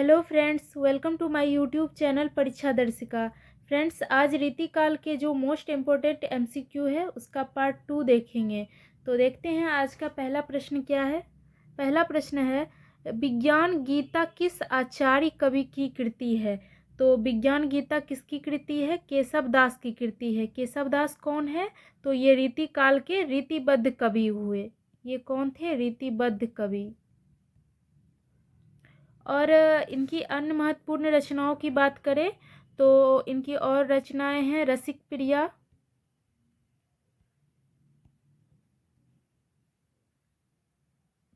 Hello friends, welcome to my YouTube channel Pariksha Darshika. Friends, आज रीतिकाल के जो मोस्ट इम्पोर्टेंट एमसीक्यू है उसका पार्ट 2 देखेंगे। तो देखते हैं आज का पहला प्रश्न क्या है। पहला प्रश्न है, विज्ञान गीता किस आचार्य कवि की कृति है। तो विज्ञान गीता किसकी कृति है? केशव दास की कृति है। केशव दास कौन है? तो ये रीतिकाल के रीतिबद्ध कवि हुए। ये कौन थे? रीतिबद्ध कवि। और इनकी अन्य महत्वपूर्ण रचनाओं की बात करें तो इनकी और रचनाएं हैं रसिक प्रिया,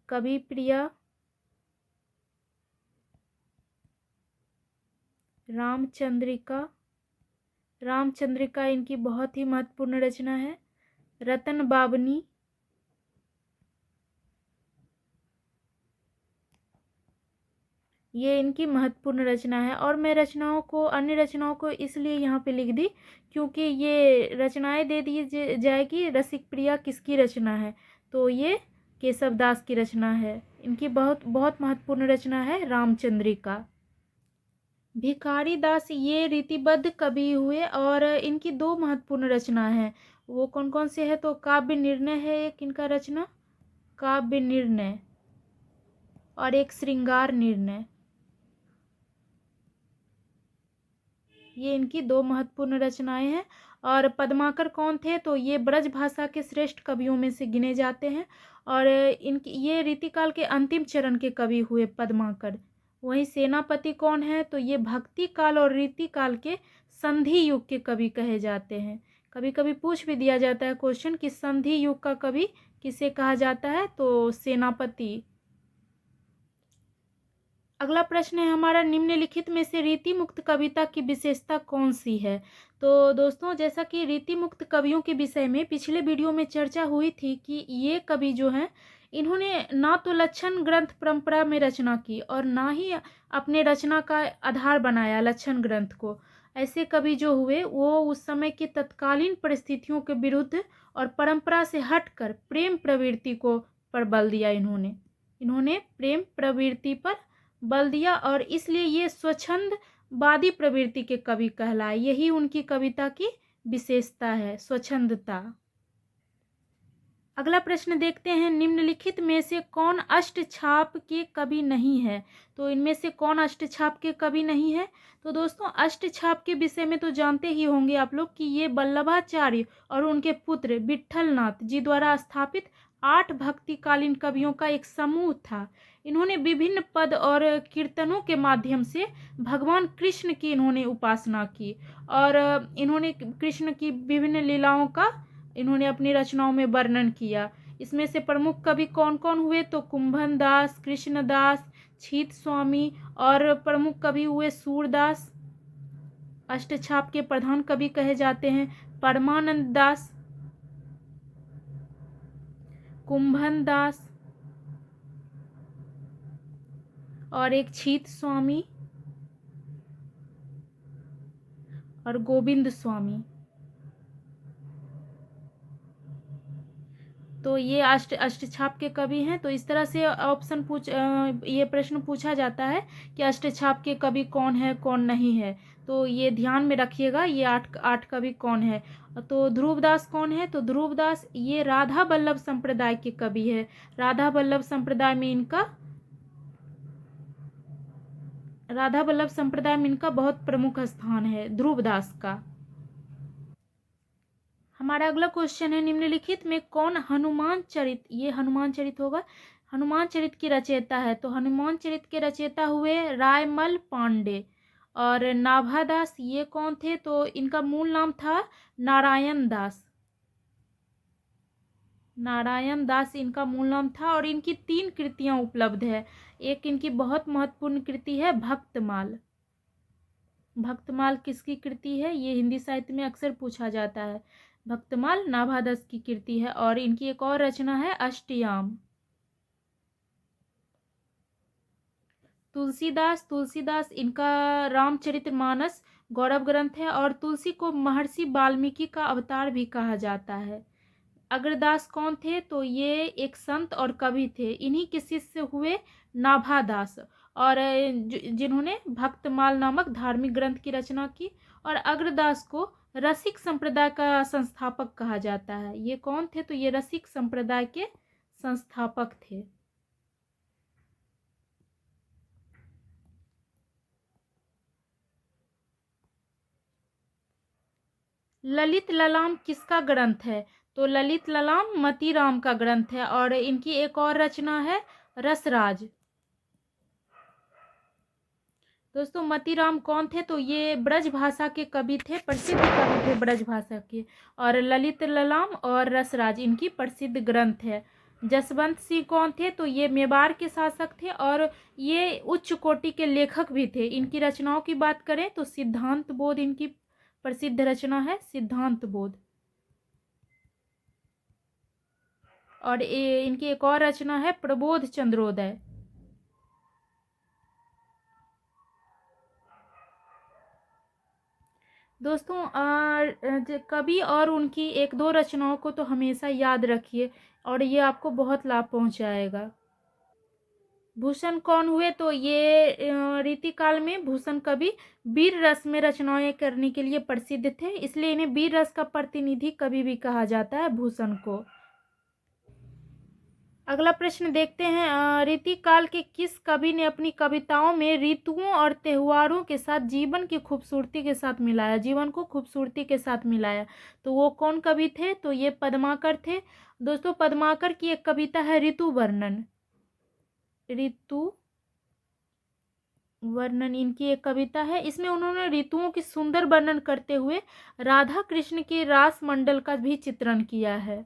कवि प्रिया, रामचंद्रिका। रामचंद्रिका इनकी बहुत ही महत्वपूर्ण रचना है। रतन बावनी, ये इनकी महत्वपूर्ण रचना है। और मैं अन्य रचनाओं को इसलिए यहाँ पे लिख दी क्योंकि ये रचनाएं दे दी जाएगी रसिक प्रिया किसकी रचना है, तो ये केशव दास की रचना है। इनकी बहुत बहुत महत्वपूर्ण रचना है रामचंद्रिका। भिखारी दास ये रीतिबद्ध कवि हुए और इनकी दो महत्वपूर्ण रचना है। वो कौन कौन से है? तो काव्य निर्णय है एक इनका रचना, काव्य निर्णय, और एक श्रृंगार निर्णय। ये इनकी दो महत्वपूर्ण रचनाएं हैं। और पद्माकर कौन थे? तो ये ब्रज भाषा के श्रेष्ठ कवियों में से गिने जाते हैं और इनकी ये रीतिकाल के अंतिम चरण के कवि हुए पद्माकर। वहीं सेनापति कौन है? तो ये भक्ति काल और रीतिकाल के संधि युग के कवि कहे जाते हैं। कभी कभी पूछ भी दिया जाता है क्वेश्चन कि संधि युग का कवि किसे कहा जाता है, तो सेनापति। अगला प्रश्न है हमारा, निम्नलिखित में से रीति मुक्त कविता की विशेषता कौन सी है। तो दोस्तों, जैसा कि रीति मुक्त कवियों के विषय में पिछले वीडियो में चर्चा हुई थी कि ये कवि जो हैं इन्होंने ना तो लक्षण ग्रंथ परंपरा में रचना की और ना ही अपने रचना का आधार बनाया लक्षण ग्रंथ को। ऐसे कवि जो हुए वो उस समय की तत्कालीन परिस्थितियों के विरुद्ध और परंपरा से हटकर प्रेम प्रवृत्ति को पर बल दिया। इन्होंने प्रेम प्रवृत्ति पर बल दिया और इसलिए ये स्वच्छंदवादी प्रवृत्ति के कवि कहलाए। यही उनकी कविता की विशेषता है, स्वच्छंदता। अगला प्रश्न देखते हैं, निम्नलिखित में से कौन अष्टछाप के कवि नहीं है। तो इनमें से कौन अष्टछाप के कवि नहीं है? तो दोस्तों, अष्टछाप के विषय में तो जानते ही होंगे आप लोग कि ये वल्लभाचार्य और उनके पुत्र विट्ठलनाथ जी द्वारा स्थापित 8 भक्तिकालीन कवियों का एक समूह था। इन्होंने विभिन्न पद और कीर्तनों के माध्यम से भगवान कृष्ण की इन्होंने उपासना की और इन्होंने कृष्ण की विभिन्न लीलाओं का इन्होंने अपनी रचनाओं में वर्णन किया। इसमें से प्रमुख कवि कौन कौन हुए? तो कुंभन दास, कृष्णदास, छीत स्वामी और प्रमुख कवि हुए सूरदास। अष्टछाप के प्रधान कवि कहे जाते हैं परमानंद दास, कुंभन दास और एक छीत स्वामी और गोविंद स्वामी। तो ये अष्टछाप के कवि हैं। तो इस तरह से ये प्रश्न पूछा जाता है कि अष्टछाप के कवि कौन है कौन नहीं है। तो ये ध्यान में रखिएगा, ये आठ कवि कौन है। तो ध्रुवदास कौन है? तो ध्रुवदास ये राधा वल्लभ संप्रदाय के कवि है। राधा वल्लभ संप्रदाय में इनका बहुत प्रमुख स्थान है ध्रुवदास का। हमारा अगला क्वेश्चन है, निम्नलिखित में कौन हनुमान चरित, ये हनुमान चरित होगा, हनुमान चरित की रचयिता है। तो हनुमान चरित के रचयिता हुए रायमल पांडे। और नाभादास ये कौन थे? तो इनका मूल नाम था नारायण दास। नारायण दास इनका मूल नाम था और इनकी 3 कृतियां उपलब्ध है। एक इनकी बहुत महत्वपूर्ण कृति है भक्तमाल। भक्तमाल किसकी कृति है? ये हिंदी साहित्य में अक्सर पूछा जाता है। भक्तमाल नाभादास की कृति है। और इनकी एक और रचना है अष्टयाम। तुलसीदास इनका रामचरितमानस गौरव ग्रंथ है और तुलसी को महर्षि वाल्मीकि का अवतार भी कहा जाता है। अग्रदास कौन थे? तो ये एक संत और कवि थे। इन्हीं के शिष्य हुए नाभादास और जिन्होंने भक्तमाल नामक धार्मिक ग्रंथ की रचना की। और अग्रदास को रसिक संप्रदाय का संस्थापक कहा जाता है। ये कौन थे? तो ये रसिक संप्रदाय के संस्थापक थे। ललित ललाम किसका ग्रंथ है? तो ललित ललाम मतीराम का ग्रंथ है। और इनकी एक और रचना है रसराज। दोस्तों मतीराम कौन थे? तो ये ब्रज भाषा के कवि थे, प्रसिद्ध कवि थे ब्रज भाषा के। और ललित ललाम और रसराज इनकी प्रसिद्ध ग्रंथ है। जसवंत सिंह कौन थे? तो ये मेवाड़ के शासक थे और ये उच्च कोटि के लेखक भी थे। इनकी रचनाओं की बात करें तो सिद्धांत बोध इनकी प्रसिद्ध रचना है, सिद्धांत बोध। और इनकी एक और रचना है प्रबोध चंद्रोदय। दोस्तों कवि और उनकी एक दो रचनाओं को तो हमेशा याद रखिए और ये आपको बहुत लाभ पहुंचाएगा। भूषण कौन हुए? तो ये रीतिकाल में भूषण कवि वीर रस में रचनाएं करने के लिए प्रसिद्ध थे, इसलिए इन्हें वीर रस का प्रतिनिधि कवि भी कहा जाता है भूषण को। अगला प्रश्न देखते हैं, रीतिकाल के किस कवि ने अपनी कविताओं में ऋतुओं और त्योहारों के साथ जीवन की खूबसूरती के साथ मिलाया, जीवन को खूबसूरती के साथ मिलाया? तो वो कौन कवि थे? तो ये पद्माकर थे। दोस्तों पद्माकर की एक कविता है ऋतु वर्णन। ऋतु वर्णन इनकी एक कविता है। इसमें उन्होंने ऋतुओं की सुंदर वर्णन करते हुए राधा कृष्ण के रास मंडल का भी चित्रण किया है।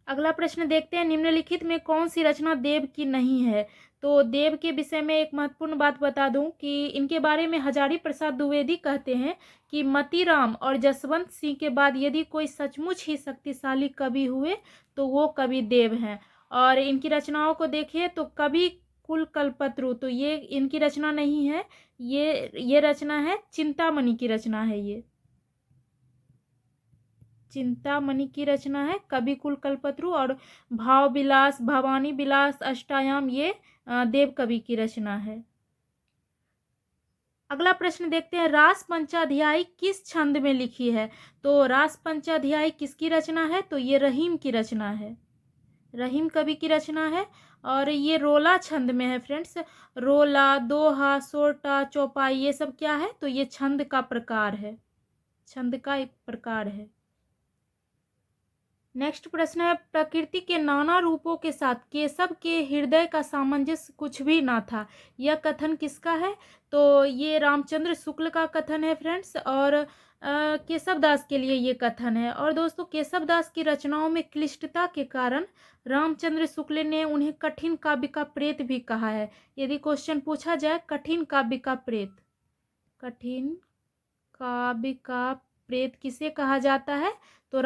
अगला प्रश्न देखते हैं, निम्नलिखित में कौन सी रचना देव की नहीं है? तो देव के विषय में एक महत्वपूर्ण बात बता दूं कि इनके बारे में हजारी प्रसाद द्विवेदी कहते हैं कि मतीराम और जसवंत सिंह के बाद यदि कोई सचमुच ही शक्तिशाली कवि हुए तो वो कवि देव हैं। और इनकी रचनाओं को देखिए तो कवि कुल कल्पतरु, तो ये इनकी रचना नहीं है, ये रचना है चिंतामणि की रचना है। ये चिंतामणि की रचना है कवि कुल कल्पतरु। और भाव विलास, भवानी विलास, अष्टायाम ये देव कवि की रचना है। अगला प्रश्न देखते हैं, रास पंचाध्यायी किस छंद में लिखी है? तो रास पंचाध्यायी किसकी रचना है? तो ये रहीम की रचना है, रहीम कवि की रचना है। और ये रोला छंद में है फ्रेंड्स। रोला, दोहा, सोरठा, चौपाई ये सब क्या है? तो ये छंद का प्रकार है, छंद का एक प्रकार है। नेक्स्ट प्रश्न है, प्रकृति के नाना रूपों के साथ केशव के हृदय का सामंजस्य कुछ भी ना था, यह कथन किसका है? तो ये रामचंद्र शुक्ल का कथन है फ्रेंड्स। और केशव दास के लिए ये कथन है। और दोस्तों केशव दास की रचनाओं में क्लिष्टता के कारण रामचंद्र शुक्ल ने उन्हें कठिन काव्य का प्रेत भी कहा है। यदि क्वेश्चन पूछा जाए कठिन काव्य का प्रेत, कठिन काव्य का प्रेत किसे कहा जाता है? तो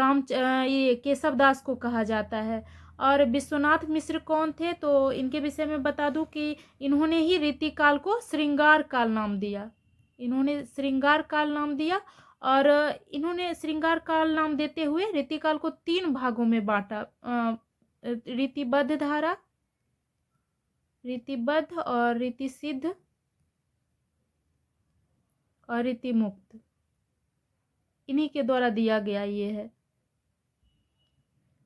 ये केशव दास को कहा जाता है। और विश्वनाथ मिश्र कौन थे? तो इनके विषय में बता दूं कि इन्होंने ही रीतिकाल को श्रृंगार काल नाम दिया, इन्होंने श्रृंगार काल नाम दिया। और इन्होंने श्रृंगार काल नाम देते हुए रीतिकाल को 3 भागों में बांटा, रीतिबद्ध धारा, रीतिबद्ध और रीतिसिद्ध और रीतिमुक्त, इन्हीं के द्वारा दिया गया ये है।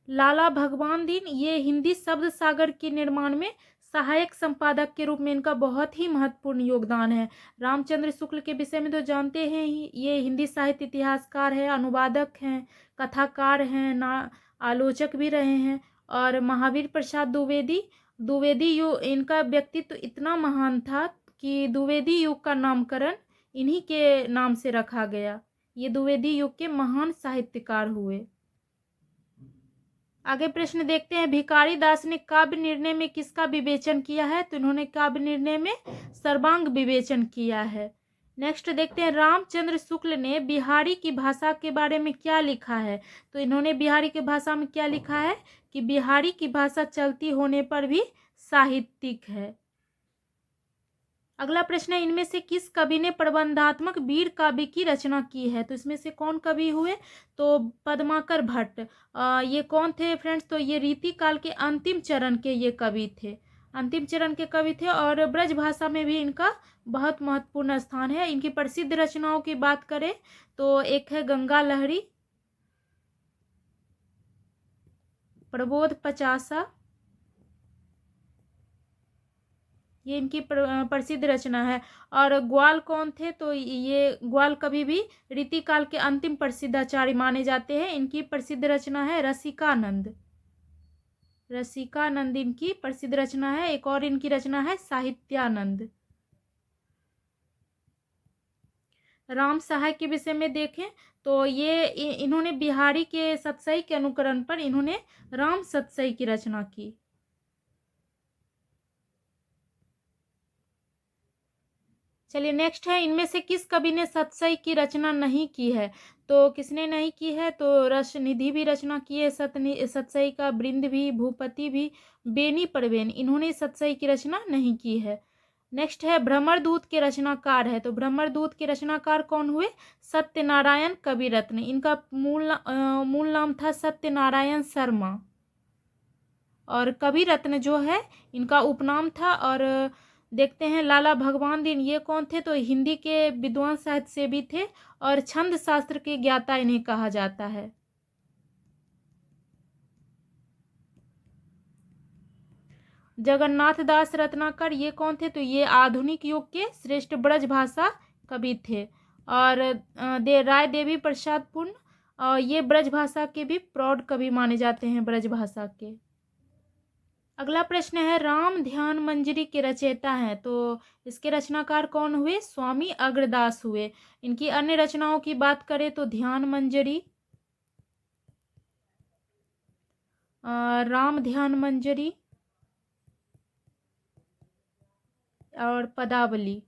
लाला भगवान दीन ये हिंदी शब्द सागर के निर्माण में सहायक संपादक के रूप में इनका बहुत ही महत्वपूर्ण योगदान है। रामचंद्र शुक्ल के विषय में तो जानते हैं ही, ये हिंदी साहित्य इतिहासकार है, अनुवादक हैं, कथाकार हैं, आलोचक भी रहे हैं। और महावीर प्रसाद द्विवेदी, द्विवेदी युग इनका व्यक्तित्व इतना महान था कि द्विवेदी युग का नामकरण इन्हीं के नाम से रखा गया। ये द्विवेदी युग के महान साहित्यकार हुए। आगे प्रश्न देखते हैं, भिखारी दास ने काव्य निर्णय में किसका विवेचन किया है? तो इन्होंने काव्य निर्णय में सर्वांग विवेचन किया है। नेक्स्ट देखते हैं, रामचंद्र शुक्ल ने बिहारी की भाषा के बारे में क्या लिखा है? तो इन्होंने बिहारी की भाषा में क्या लिखा है कि बिहारी की भाषा चलती होने पर भी साहित्यिक है। अगला प्रश्न है, इनमें से किस कवि ने प्रबंधात्मक वीर काव्य की रचना की है? तो इसमें से कौन कवि हुए? तो पद्माकर भट्ट। ये कौन थे फ्रेंड्स? तो ये रीतिकाल के अंतिम चरण के ये कवि थे। अंतिम चरण के कवि थे और ब्रज भाषा में भी इनका बहुत महत्वपूर्ण स्थान है। इनकी प्रसिद्ध रचनाओं की बात करें तो एक है गंगा लहरी, प्रबोध पचासा, ये इनकी प्रसिद्ध रचना है। और ग्वाल कौन थे, तो ये ग्वाल कवि भी रीतिकाल के अंतिम प्रसिद्ध आचार्य माने जाते हैं। इनकी प्रसिद्ध रचना है रसिकानंद, रसिकानंद इनकी प्रसिद्ध रचना है। एक और इनकी रचना है साहित्यानंद। राम सहाय के विषय में देखें तो ये इन्होंने बिहारी के सतसई के अनुकरण पर इन्होंने राम सतसई की रचना की। चलिए नेक्स्ट है, इनमें से किस कवि ने सतसई की रचना नहीं की है, तो किसने नहीं की है, तो रसनिधि भी रचना की है सतसई का, बृंद भी, भूपति भी, बेनी परवेन, इन्होंने सतसई की रचना नहीं की है। नेक्स्ट है भ्रमरदूत के रचनाकार है, तो भ्रमरदूत के रचनाकार कौन हुए, सत्यनारायण कविरत्न। इनका मूल नाम था सत्यनारायण शर्मा और कविरत्न जो है इनका उपनाम था। और देखते हैं लाला भगवान दीन, ये कौन थे, तो हिंदी के विद्वान साहित्य से भी थे और छंद शास्त्र के ज्ञाता इन्हें कहा जाता है। जगन्नाथ दास रत्नाकर, ये कौन थे, तो ये आधुनिक युग के श्रेष्ठ ब्रज भाषा कवि थे। और राय देवी प्रसाद पुन, ये ब्रज भाषा के भी प्रौढ़ कवि माने जाते हैं ब्रज भाषा के। अगला प्रश्न है, राम ध्यान मंजरी के रचयिता हैं, तो इसके रचनाकार कौन हुए, स्वामी अग्रदास हुए। इनकी अन्य रचनाओं की बात करें तो ध्यान मंजरी, राम ध्यान मंजरी और पदावली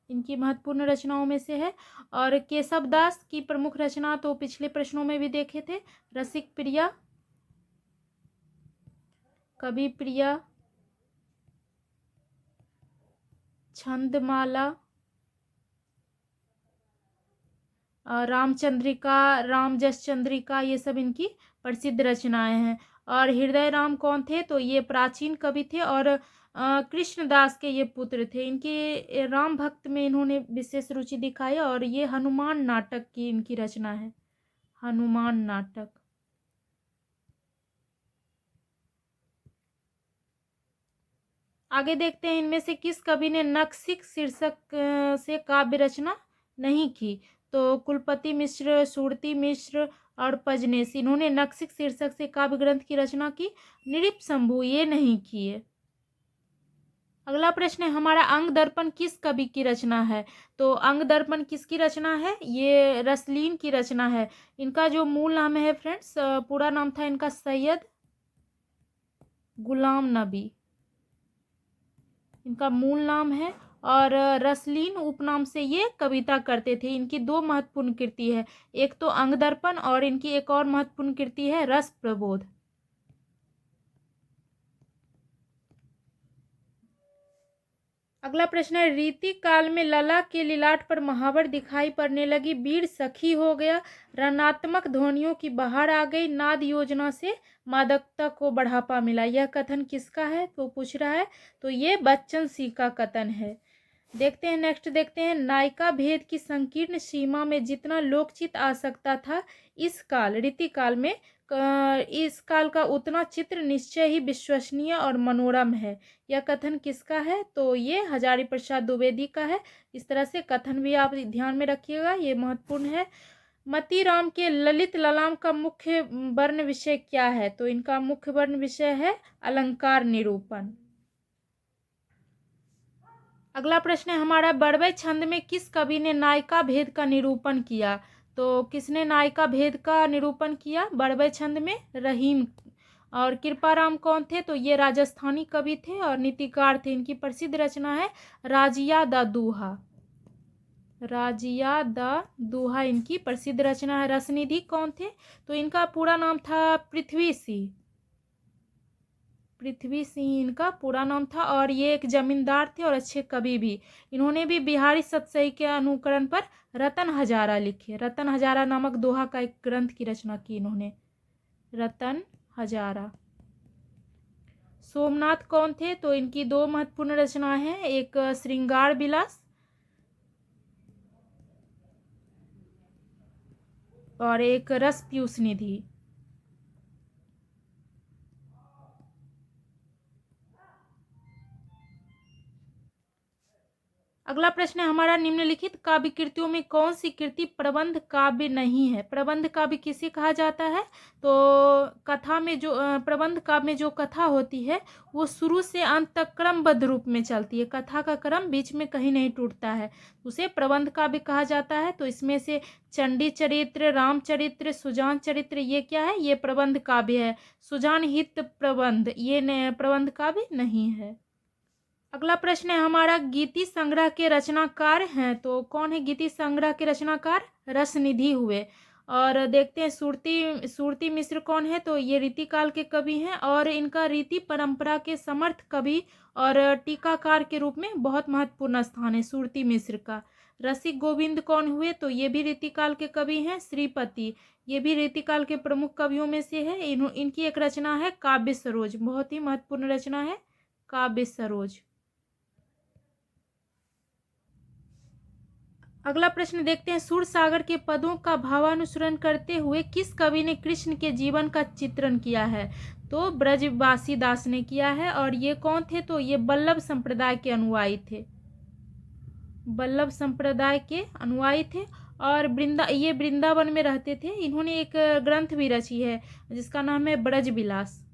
इनकी महत्वपूर्ण रचनाओं में से है। और केशव दास की प्रमुख रचना तो पिछले प्रश्नों में भी देखे थे, रसिक प्रिया, कवि प्रिया, छंदमाला, रामचंद्रिका, रामजस चंद्रिका, ये सब इनकी प्रसिद्ध रचनाएं हैं। और हृदय राम कौन थे, तो ये प्राचीन कवि थे और कृष्णदास के ये पुत्र थे। इनके राम भक्त में इन्होंने विशेष रुचि दिखाई और ये हनुमान नाटक की इनकी रचना है, हनुमान नाटक। आगे देखते हैं, इनमें से किस कवि ने नक्सिक शीर्षक से काव्य रचना नहीं की, तो कुलपति मिश्र, सुरती मिश्र और पजनेस, इन्होंने नक्सिक शीर्षक से काव्य ग्रंथ की रचना की। नृप शंभु ये नहीं किए। अगला प्रश्न है हमारा, अंग दर्पण किस कवि की रचना है, तो अंग दर्पण किसकी रचना है, ये रसलीन की रचना है। इनका जो मूल नाम है फ्रेंड्स, पूरा नाम था इनका सैयद गुलाम नबी, इनका मूल नाम है। और रसलीन उपनाम से ये कविता करते थे। इनकी दो महत्वपूर्ण कृति है, एक तो अंग दर्पण और इनकी एक और महत्वपूर्ण कृति है रस प्रबोध। अगला प्रश्न है, रीति काल में लला के लिलाट पर महावर दिखाई पड़ने लगी, वीर सखी हो गया, रणात्मक ध्वनियों की बहार आ गई, नाद योजना से मादकता को बढ़ापा मिला। यह कथन किसका है, तो पूछ रहा है, तो ये बच्चन सिंह का कथन है। देखते हैं नेक्स्ट, देखते हैं, नायिका भेद की संकीर्ण सीमा में जितना लोकचित आ सकता था इस काल रीति काल में, इस काल का उतना चित्र निश्चय ही विश्वसनीय और मनोरम है। यह कथन किसका है, तो ये हजारी प्रसाद द्विवेदी का है। इस तरह से कथन भी आप ध्यान में रखिएगा, ये महत्वपूर्ण है। मतीराम के ललित ललाम का मुख्य वर्ण विषय क्या है, तो इनका मुख्य वर्ण विषय है अलंकार निरूपण। अगला प्रश्न है हमारा, बड़बय छंद में किस कवि ने नायिका भेद का निरूपण किया, तो किसने नायिका भेद का निरूपण किया बड़बय छंद में, रहीम। और कृपाराम कौन थे, तो ये राजस्थानी कवि थे और नीतिकार थे। इनकी प्रसिद्ध रचना है राजिया दा दूहा, राजिया दा दूहा इनकी प्रसिद्ध रचना है। रसनिधि कौन थे, तो इनका पूरा नाम था पृथ्वी सिंह, पृथ्वी सिंह इनका पूरा नाम था। और ये एक जमींदार थे और अच्छे कवि भी। इन्होंने भी बिहारी सतसई के अनुकरण पर रतन हजारा लिखे, रतन हजारा नामक दोहा का एक ग्रंथ की रचना की इन्होंने, रतन हजारा। सोमनाथ कौन थे? तो इनकी दो महत्वपूर्ण रचनाएं हैं, एक श्रृंगार विलास और एक रस पीयूष निधि। अगला प्रश्न है हमारा, निम्नलिखित काव्य कृतियों में कौन सी कृति प्रबंध काव्य नहीं है? प्रबंध काव्य किसे कहा जाता है? तो कथा में जो प्रबंध काव्य में जो कथा होती है वो शुरू से अंत तक क्रमबद्ध रूप में चलती है, कथा का क्रम बीच में कहीं नहीं टूटता है, उसे प्रबंध काव्य कहा जाता है। तो इसमें से चंडी चरित्र, रामचरित्र, सुजान चरित्र, ये क्या है? ये प्रबंध काव्य है। सुजान हित प्रबंध, ये प्रबंध काव्य नहीं है। अगला प्रश्न है हमारा, गीति संग्रह के रचनाकार हैं, तो कौन है गीति संग्रह के रचनाकार? रसनिधि हुए। और देखते हैं सुरती मिश्र कौन है? तो ये रीतिकाल के कवि हैं और इनका रीति परंपरा के समर्थ कवि और टीकाकार के रूप में बहुत महत्वपूर्ण स्थान है सुरती मिश्र का। रसिक गोविंद कौन हुए? तो ये भी रीतिकाल के कवि हैं। श्रीपति, ये भी रीतिकाल के प्रमुख कवियों में से है। इनकी एक रचना है काव्य सरोज, बहुत ही महत्वपूर्ण रचना है काव्य सरोज। अगला प्रश्न देखते हैं, सूरसागर के पदों का भावानुसरण करते हुए किस कवि ने कृष्ण के जीवन का चित्रण किया है? तो ब्रजबासी ने किया है। और ये कौन थे? तो ये वल्लभ संप्रदाय के अनुयायी थे, वल्लभ संप्रदाय के अनुयायी थे और ये वृंदावन में रहते थे। इन्होंने एक ग्रंथ भी रची है जिसका नाम है ब्रजविलास।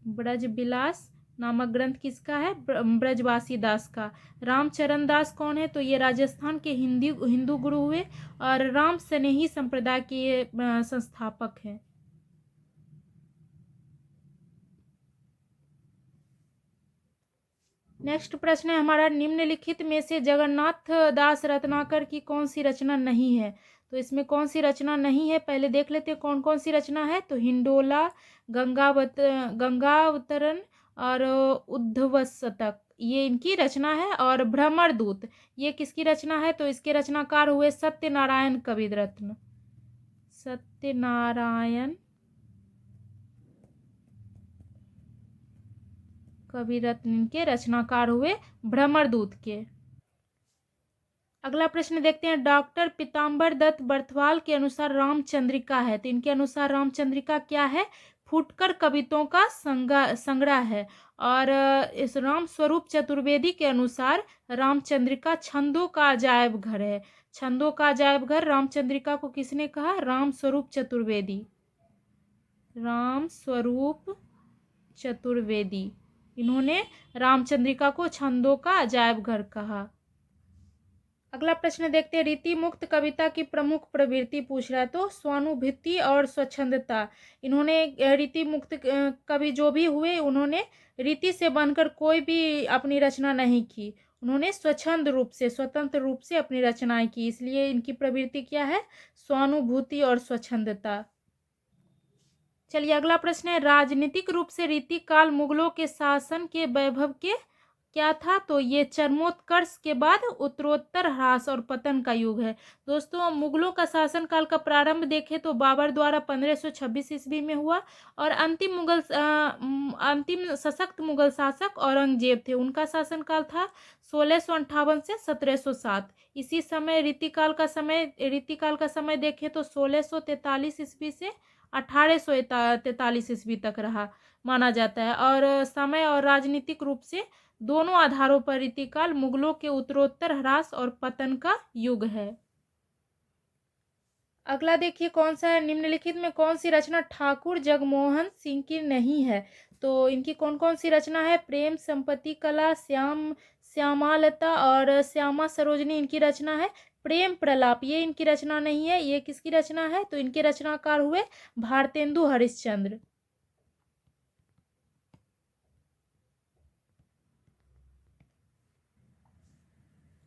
ब्रजविलास नामक ग्रंथ किसका है? ब्रजवासी दास का। रामचरण दास कौन है? तो ये राजस्थान के हिंदू गुरु हुए और राम स्नेही संप्रदाय के ये संस्थापक हैं। नेक्स्ट प्रश्न है हमारा, निम्नलिखित में से जगन्नाथ दास रत्नाकर की कौन सी रचना नहीं है? तो इसमें कौन सी रचना नहीं है पहले देख लेते हैं कौन कौन सी रचना है। तो हिंडोला, गंगावतरण और उद्धव शतक, ये इनकी रचना है। और भ्रमर दूत, ये किसकी रचना है? तो इसके रचनाकार हुए सत्यनारायण कविरत्न, सत्यनारायण कविरत्न इनके रचनाकार हुए भ्रमर दूत के। अगला प्रश्न देखते हैं, डॉक्टर पीताम्बर दत्त बर्थवाल के अनुसार रामचंद्रिका है, तो इनके अनुसार रामचंद्रिका क्या है? फुटकर कविताओं का संग्रह है। और इस राम स्वरूप चतुर्वेदी के अनुसार रामचंद्रिका छंदों का अजायब घर है। छंदों का अजायब घर रामचंद्रिका को किसने कहा? राम स्वरूप चतुर्वेदी, राम स्वरूप चतुर्वेदी, इन्होंने रामचंद्रिका को छंदों का अजायब घर कहा। अगला प्रश्न देखते हैं, रीति मुक्त कविता की प्रमुख प्रवृत्ति पूछ रहा है, तो स्वानुभूति और स्वच्छंदता। इन्होंने रीति मुक्त कवि जो भी हुए उन्होंने रीति से बनकर कोई भी अपनी रचना नहीं की, उन्होंने स्वच्छंद रूप से स्वतंत्र रूप से अपनी रचनाएं की, इसलिए इनकी प्रवृत्ति क्या है? स्वानुभूति और स्वच्छंदता। चलिए अगला प्रश्न है, राजनीतिक रूप से रीतिकाल मुगलों के शासन के वैभव के क्या था? तो ये चरमोत्कर्ष के बाद उत्तरोत्तर ह्रास और पतन का युग है। दोस्तों मुगलों का शासनकाल का प्रारंभ देखें तो बाबर द्वारा 1526 ईस्वी में हुआ और अंतिम सशक्त मुगल शासक औरंगजेब थे, उनका शासनकाल था 1658 से 1707। इसी समय रीतिकाल का समय देखें तो 1643 ईस्वी से 1843 ईस्वी तक रहा माना जाता है। और समय और राजनीतिक रूप से दोनों आधारों पर रीतिकाल मुगलों के उत्तरोत्तर ह्रास और पतन का युग है। अगला देखिए कौन सा है, निम्नलिखित में कौन सी रचना ठाकुर जगमोहन सिंह की नहीं है? तो इनकी कौन कौन सी रचना है? प्रेम, संपत्ति कला, श्यामालता और श्यामा सरोजनी इनकी रचना है। प्रेम प्रलाप, ये इनकी रचना नहीं है, ये किसकी रचना है? तो इनके रचनाकार हुए भारतेंदु हरिश्चंद्र।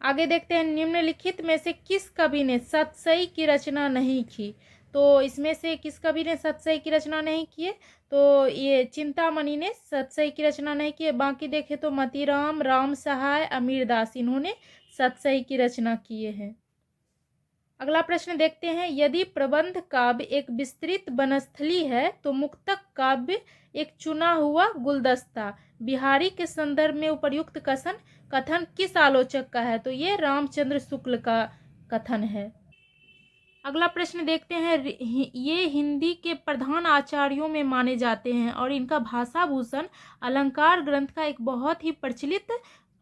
आगे देखते हैं, निम्नलिखित में से किस कवि ने सतसई की रचना नहीं की? तो इसमें से किस कवि ने सतसई की रचना नहीं की है? तो ये चिंतामणि ने सतसई की रचना नहीं की है। बाकी देखें तो मतीराम, राम सहाय, अमीरदास, इन्होंने सतसई की रचना किए हैं। अगला प्रश्न देखते हैं, यदि प्रबंध काव्य एक विस्तृत वनस्थली है तो मुक्तक काव्य एक चुना हुआ गुलदस्ता। बिहारी के संदर्भ में उपर्युक्त कथन किस आलोचक का है? तो ये रामचंद्र शुक्ल का कथन है। अगला प्रश्न देखते हैं। ये हिंदी के प्रधान आचार्यों में माने जाते हैं और इनका भाषा भूषण अलंकार ग्रंथ का एक बहुत ही प्रचलित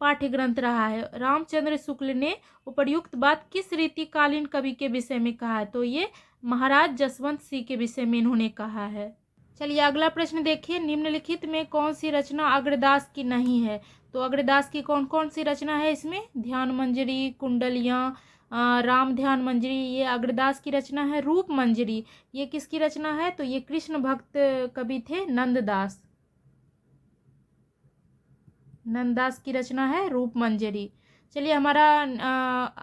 पाठ्य ग्रंथ रहा है। रामचंद्र शुक्ल ने उपर्युक्त बात किस रीतिकालीन कवि के विषय में कहा है? तो ये महाराज जसवंत सिंह के विषय में इन्होंने कहा है। चलिए अगला प्रश्न देखिए। निम्नलिखित में कौन सी रचना अग्रदास की नहीं है? तो अग्रदास की कौन कौन सी रचना है इसमें? ध्यान मंजरी, कुंडलियाँ, राम ध्यान मंजरी, ये अग्रदास की रचना है। रूप मंजरी ये किसकी रचना है? तो ये कृष्ण भक्त कवि थे नंददास। नंददास की रचना है रूप मंजरी। चलिए हमारा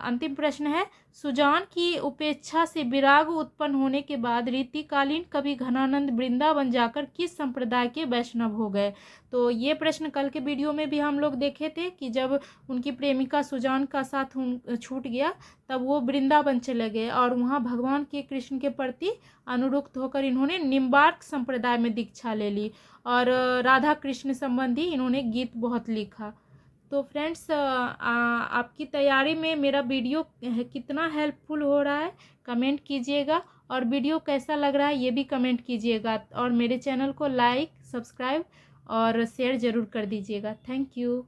अंतिम प्रश्न है। सुजान की उपेक्षा से विराग उत्पन्न होने के बाद रीतिकालीन कवि घनानंद वृंदावन जाकर किस संप्रदाय के वैष्णव हो गए? तो ये प्रश्न कल के वीडियो में भी हम लोग देखे थे कि जब उनकी प्रेमिका सुजान का साथ छूट गया तब वो वृंदावन चले गए और वहाँ भगवान के कृष्ण के प्रति अनुरक्त होकर इन्होंने निम्बार्क संप्रदाय में दीक्षा ले ली और राधा कृष्ण संबंधी इन्होंने गीत बहुत लिखा। तो फ्रेंड्स आपकी तैयारी में मेरा वीडियो कितना हेल्पफुल हो रहा है कमेंट कीजिएगा और वीडियो कैसा लग रहा है ये भी कमेंट कीजिएगा और मेरे चैनल को लाइक, सब्सक्राइब और शेयर ज़रूर कर दीजिएगा। Thank you.